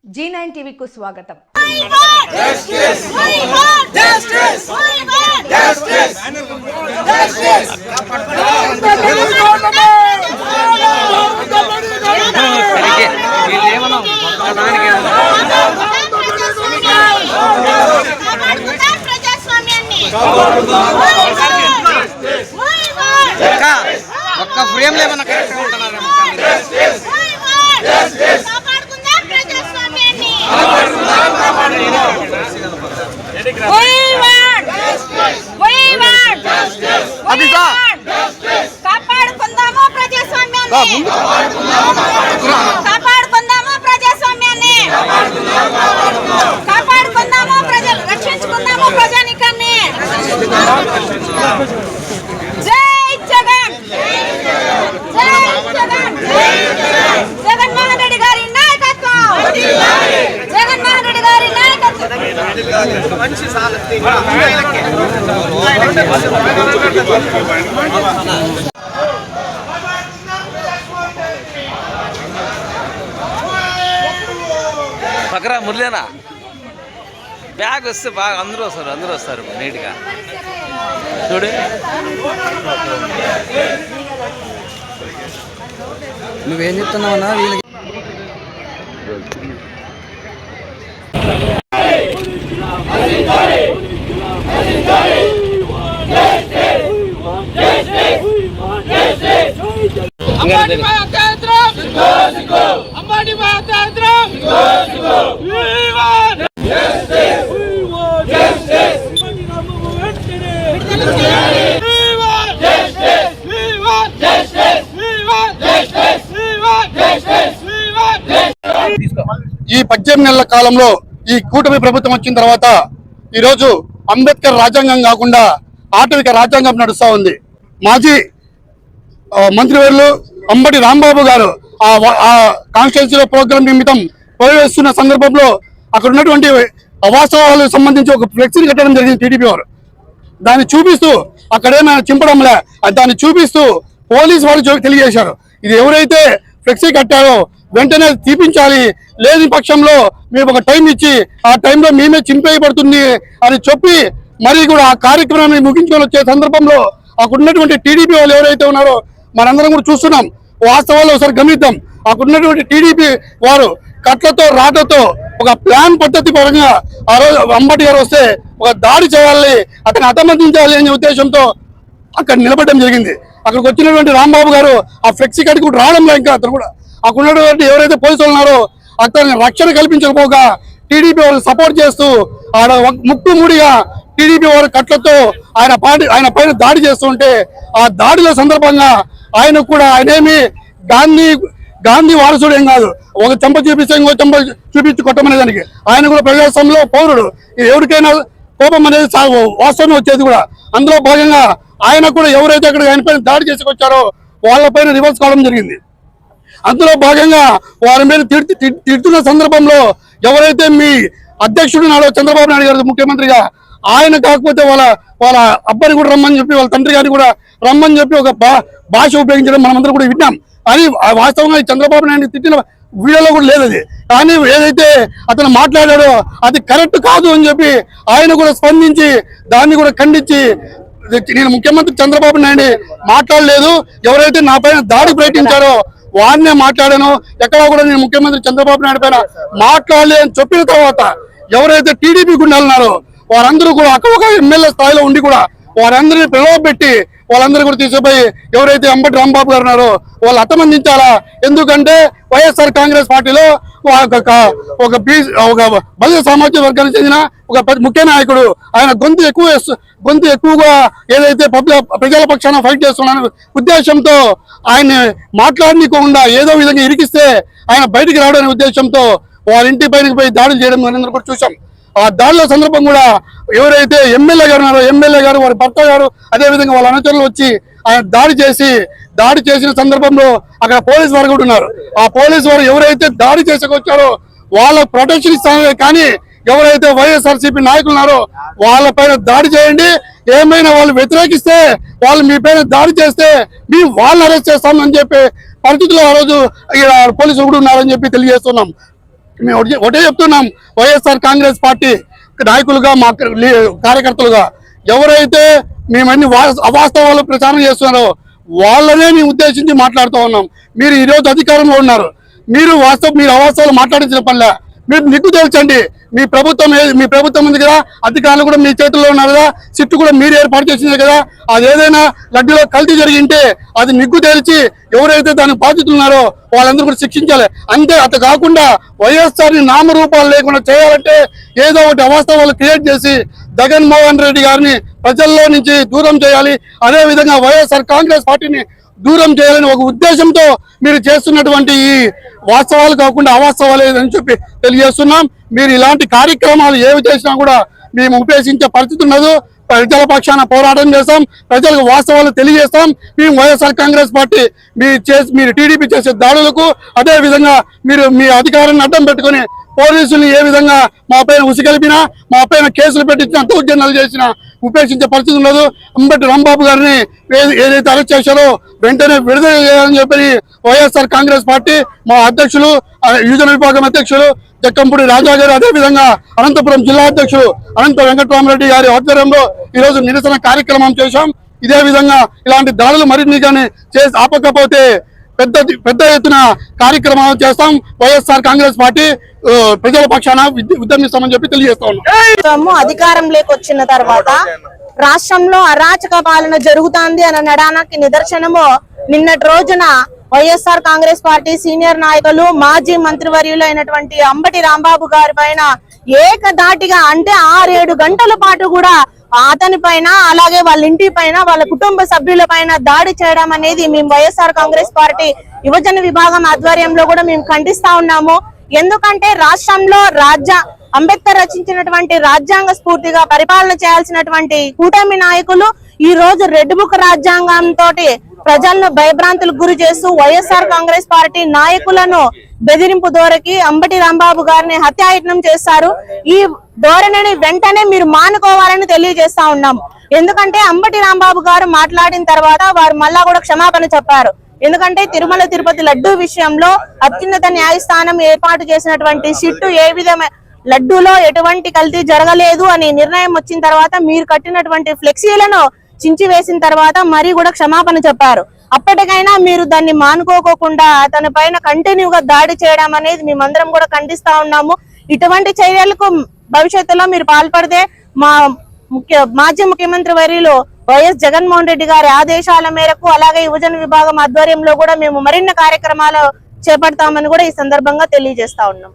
G9 టీవీకు స్వాగతం. ఒక్క frame లేమన్నా కరెక్ట్గా ఉంటున్నారా? కాపాడుకుందాము ప్రజాస్వామ్యాన్ని, కాపాడుకుందాము ప్రజాస్వామ్యాన్ని, కాపాడుకుందాము ప్రజలు, రక్షించుకుందాము ప్రజానికాన్ని. జై జగన్, జై జగన్, జగన్మోహన్ రెడ్డి గారి నాయకత్వం, జగన్మోహన్ రెడ్డి గారి నాయకత్వం. పక్కరా మురళేనా బ్యాగ్ వస్తే బాగా అందరూ వస్తారు నీట్గా చూడు. నువ్వేం చెప్తున్నావన్నా? వీళ్ళకి ఈ 18 నెలల కాలంలో ఈ కూటమి ప్రభుత్వం వచ్చిన తర్వాత ఈరోజు అంబేద్కర్ రాజ్యాంగం కాకుండా ఆటవిక రాజ్యాంగం నడుస్తూ ఉంది. మాజీ మంత్రివర్యులు అంబటి రాంబాబు గారు ఆ కాన్స్టిట్యున్సీలో ప్రోగ్రాం నిమిత్తం పోయేస్తున్న సందర్భంలో అక్కడ ఉన్నటువంటి అవాస్తవాలకు సంబంధించి ఒక ఫ్లెక్సీని కట్టడం జరిగింది టీడీపీ వారు. దాన్ని చూపిస్తూ అక్కడేమైనా చింపడంలే, దాన్ని చూపిస్తూ పోలీసు వాళ్ళు తెలియజేశారు. ఇది ఎవరైతే ఫ్లెక్సీ కట్టారో వెంటనే తీపించాలి, లేని పక్షంలో మేము ఒక టైం ఇచ్చి ఆ టైంలో మేమే చింపేయబడుతుంది అని చెప్పి మరి కూడా ఆ కార్యక్రమాన్ని ముగించుకొని వచ్చే సందర్భంలో అక్కడ ఉన్నటువంటి టీడీపీ వాళ్ళు ఎవరైతే ఉన్నారో మనందరం కూడా చూస్తున్నాం. వాస్తవాలు ఒకసారి గమనిద్దాం. అక్కడ ఉన్నటువంటి టీడీపీ వారు కట్లతో రాటతో ఒక ప్లాన్ పద్ధతి పరంగా ఆ రోజు అంబటి గారు వస్తే ఒక దాడి చేయాలి, అతన్ని హతమర్దించాలి అనే ఉద్దేశంతో అక్కడ నిలబడడం జరిగింది. అక్కడికి వచ్చినటువంటి రాంబాబు గారు ఆ ఫ్లెక్సీ కాడికి కూడా రావడంలో ఇంకా అతను కూడా అక్కడ ఉన్నటువంటి ఎవరైతే పోలీసులు ఉన్నారో అతన్ని రక్షణ కల్పించకపోగా టీడీపీ వాళ్ళు సపోర్ట్ చేస్తూ ఆడ ముక్కుముడిగా టీడీపీ వారి కట్లతో ఆయన పైన దాడి చేస్తుంటే ఆ దాడిలో సందర్భంగా ఆయన కూడా ఆయనేమి గాంధీ వారసుడు ఏం కాదు. ఒక చెంప చూపిస్తే ఇంకో చెంప చూపించి కొట్టమనే దానికి ఆయన కూడా ప్రజాస్వామ్యంలో పౌరుడు. ఎవరికైనా కోపం అనేది వాస్తవం వచ్చేది కూడా. అందులో భాగంగా ఆయన కూడా ఎవరైతే అక్కడ ఆయన పైన దాడి చేసుకొచ్చారో వాళ్ళపైన రివర్స్ కావడం జరిగింది. అందులో భాగంగా వారి మీద తిడుతున్న సందర్భంలో ఎవరైతే మీ అధ్యక్షుడు నాడు చంద్రబాబు నాయుడు గారు ముఖ్యమంత్రిగా ఆయన కాకపోతే వాళ్ళ అబ్బాయిని కూడా రమ్మని చెప్పి వాళ్ళ తండ్రి గారిని కూడా రమ్మని చెప్పి ఒక భాష ఉపయోగించడం మనమందరం కూడా విన్నాం. అని వాస్తవంగా చంద్రబాబు నాయుడు తిట్టిన వీడియోలో కూడా లేదు అది. కానీ ఏదైతే అతను మాట్లాడాడో అది కరెక్ట్ కాదు అని చెప్పి ఆయన కూడా స్పందించి దాన్ని కూడా ఖండించి నేను ముఖ్యమంత్రి చంద్రబాబు నాయుడు మాట్లాడలేదు, ఎవరైతే నా పైన దాడి ప్రయత్నించారో వారినే మాట్లాడాను, ఎక్కడా కూడా నేను ముఖ్యమంత్రి చంద్రబాబు నాయుడు పైన మాట్లాడలే అని చెప్పిన తర్వాత ఎవరైతే టీడీపీ గుండాలు ఉన్నారో వారందరూ కూడా అక్కడ ఒక ఎమ్మెల్యే స్థాయిలో ఉండి కూడా వారందరినీ ప్రలోభపెట్టి వాళ్ళందరూ కూడా తీసుకుపోయి ఎవరైతే అంబటి రాంబాబు గారు ఉన్నారో వాళ్ళు హతమందించాలా. ఎందుకంటే వైఎస్ఆర్ కాంగ్రెస్ పార్టీలో ఒక బలిజ సామాజిక వర్గానికి చెందిన ఒక ముఖ్య నాయకుడు, ఆయన గొంతు ఎక్కువగా ఏదైతే ప్రజల పక్షాన ఫైట్ చేస్తున్న ఉద్దేశంతో ఆయన్ని మాట్లాడనీయకుండా ఏదో విధంగా ఇరికిస్తే ఆయన బయటికి రావడం ఉద్దేశంతో వారి ఇంటి పైనకి పోయి దాడులు చేయడం మనందరూ కూడా చూసాం. ఆ దాడుల సందర్భం కూడా ఎవరైతే ఎమ్మెల్యే గారు ఉన్నారో ఎమ్మెల్యే గారు వారి భర్త గారు అదేవిధంగా వాళ్ళ అనుచరులు వచ్చి ఆయన దాడి చేసిన సందర్భంలో అక్కడ పోలీసు వారు కూడా ఉన్నారు. ఆ పోలీసు వారు ఎవరైతే దాడి చేసుకొచ్చారో వాళ్ళ ప్రొటెక్షన్ ఇస్తానే కానీ ఎవరైతే వైఎస్ఆర్సీపీ నాయకులు ఉన్నారో వాళ్ళ పైన దాడి చేయండి, ఏమైనా వాళ్ళు వ్యతిరేకిస్తే వాళ్ళు మీ పైన దాడి చేస్తే మేము వాళ్ళని అరెస్ట్ చేస్తామని చెప్పి పరిస్థితుల్లో ఆ రోజు పోలీసులు కూడా ఉన్నారని చెప్పి తెలియజేస్తున్నాం. మేము ఒకటే చెప్తున్నాం, వైఎస్ఆర్ కాంగ్రెస్ పార్టీ నాయకులుగా మా కార్యకర్తలుగా ఎవరైతే మేమన్ని అవాస్తవాలు ప్రచారం చేస్తున్నారో వాళ్ళనే మేము ఉద్దేశించి మాట్లాడుతూ ఉన్నాం. మీరు ఈరోజు అధికారంలో ఉన్నారు, మీరు అవాస్తవాలు మాట్లాడించిన పనిలే. మీరు నిగ్గు తేల్చండి. మీ ప్రభుత్వం ఉంది కదా, అధికారులు కూడా మీ చేతుల్లో ఉన్నారు కదా, సిట్టు కూడా మీరు ఏర్పాటు చేసింది కదా. అది ఏదైనా లడ్డూలో కల్తీ జరిగింటే అది నిగ్గు తేల్చి ఎవరైతే దానికి బాధ్యతలు ఉన్నారో వాళ్ళందరూ కూడా శిక్షించాలి. అంతే. అట్లా కాకుండా వైఎస్ఆర్ని నామరూపాలు లేకుండా చేయాలంటే ఏదో ఒకటి అవాస్తవాలు క్రియేట్ చేసి జగన్మోహన్ రెడ్డి గారిని ప్రజల్లో నుంచి దూరం చేయాలి, అదేవిధంగా వైఎస్ఆర్ కాంగ్రెస్ పార్టీని దూరం చేయాలని ఒక ఉద్దేశంతో మీరు చేస్తున్నటువంటి ఈ వాస్తవాలు కాకుండా అవాస్తవాలు అని చెప్పి తెలియజేస్తున్నాం. మీరు ఇలాంటి కార్యక్రమాలు ఏవి చేసినా కూడా మేము ఉపేక్షించే పరిస్థితి ఉండదు. ప్రజల పక్షాన పోరాటం చేస్తాం, ప్రజలకు వాస్తవాలు తెలియజేస్తాం. మేము వైఎస్ఆర్ కాంగ్రెస్ పార్టీ మీరు టీడీపీ చేసే దాడులకు, అదే విధంగా మీరు మీ అధికారాన్ని అడ్డం పెట్టుకుని పోలీసులు ఏ విధంగా మా పైన ఉసిగలిపినా, మా పైన కేసులు పెట్టించినా, దౌర్జన్యాలు చేసినా ఉపేక్షించే పరిస్థితి ఉండదు. అంబటి రాంబాబు గారిని ఏదైతే అరెస్ట్ చేశారో వెంటనే విడుదల చేయాలని చెప్పి వైఎస్ఆర్ కాంగ్రెస్ పార్టీ మా అధ్యక్షులు, యువజన విభాగం అధ్యక్షులు జక్కంపూడి రాజా గారు, అదేవిధంగా అనంతపురం జిల్లా అధ్యక్షులు అనంత వెంకటరామరెడ్డి గారి ఆధ్వర్యంలో ఈరోజు నిరసన కార్యక్రమం చేశాం. ఇదే విధంగా ఇలాంటి దాడులు మరిన్ని కానీ చేసి ఆపకపోతే పెద్ద ఎత్తున కార్యక్రమాలు చేస్తాం. వైఎస్ఆర్ కాంగ్రెస్ పార్టీ ప్రజల పక్షాన ఉద్యమిస్తామని చెప్పి తెలియజేస్తా ఉన్నాం. అధికారంలోకి వచ్చిన తర్వాత రాష్ట్రంలో అరాచక పాలన జరుగుతోంది అన్న నడానికి నిదర్శనము నిన్నటి రోజున వైఎస్ఆర్ కాంగ్రెస్ పార్టీ సీనియర్ నాయకులు మాజీ మంత్రివర్యులు అయినటువంటి అంబటి రాంబాబు గారి పైన ఏకధాటిగా అంటే 6-7 గంటల పాటు కూడా అతని పైన, అలాగే వాళ్ళ ఇంటి పైన, వాళ్ళ కుటుంబ సభ్యుల పైన దాడి చేయడం అనేది మేము వైఎస్ఆర్ కాంగ్రెస్ పార్టీ యువజన విభాగం ఆధ్వర్యంలో కూడా మేము ఖండిస్తా ఉన్నాము. ఎందుకంటే రాష్ట్రంలో అంబేద్కర్ రచించినటువంటి రాజ్యాంగ స్ఫూర్తిగా పరిపాలన చేయాల్సినటువంటి కూటమి నాయకులు ఈ రోజు రెడ్ బుక్ రాజ్యాంగం తోటి ప్రజలను భయభ్రాంతులకు గురి చేస్తూ వైఎస్ఆర్ కాంగ్రెస్ పార్టీ నాయకులను బెదిరింపు ధోరణికి అంబటి రాంబాబు గారిని హత్యాయత్నం చేస్తారు. ఈ ధోరణిని వెంటనే మీరు మానుకోవాలని తెలియజేస్తా ఉన్నాం. ఎందుకంటే అంబటి రాంబాబు గారు మాట్లాడిన తర్వాత వారు మళ్ళా కూడా క్షమాపణ చెప్పారు. ఎందుకంటే తిరుమల తిరుపతి లడ్డూ విషయంలో అత్యున్నత న్యాయస్థానం ఏర్పాటు చేసినటువంటి సిట్టు ఏ విధమైన లడ్డూలో ఎటువంటి కల్తీ జరగలేదు అని నిర్ణయం వచ్చిన తర్వాత మీరు కట్టినటువంటి ఫ్లెక్సీలను చించి వేసిన తర్వాత మరీ కూడా క్షమాపణ చెప్పారు. అప్పటికైనా మీరు దాన్ని మానుకోకుండా అతని పైన కంటిన్యూగా దాడి చేయడం అనేది మేమందరం కూడా ఖండిస్తా ఉన్నాము. ఇటువంటి చర్యలకు భవిష్యత్తులో మీరు పాల్పడితే మాజీ ముఖ్యమంత్రి వర్యులు వైఎస్ జగన్మోహన్ రెడ్డి గారి ఆదేశాల మేరకు, అలాగే యువజన విభాగం ఆధ్వర్యంలో కూడా మేము మరిన్ని కార్యక్రమాలు చేపడతామని కూడా ఈ సందర్భంగా తెలియజేస్తా ఉన్నాం.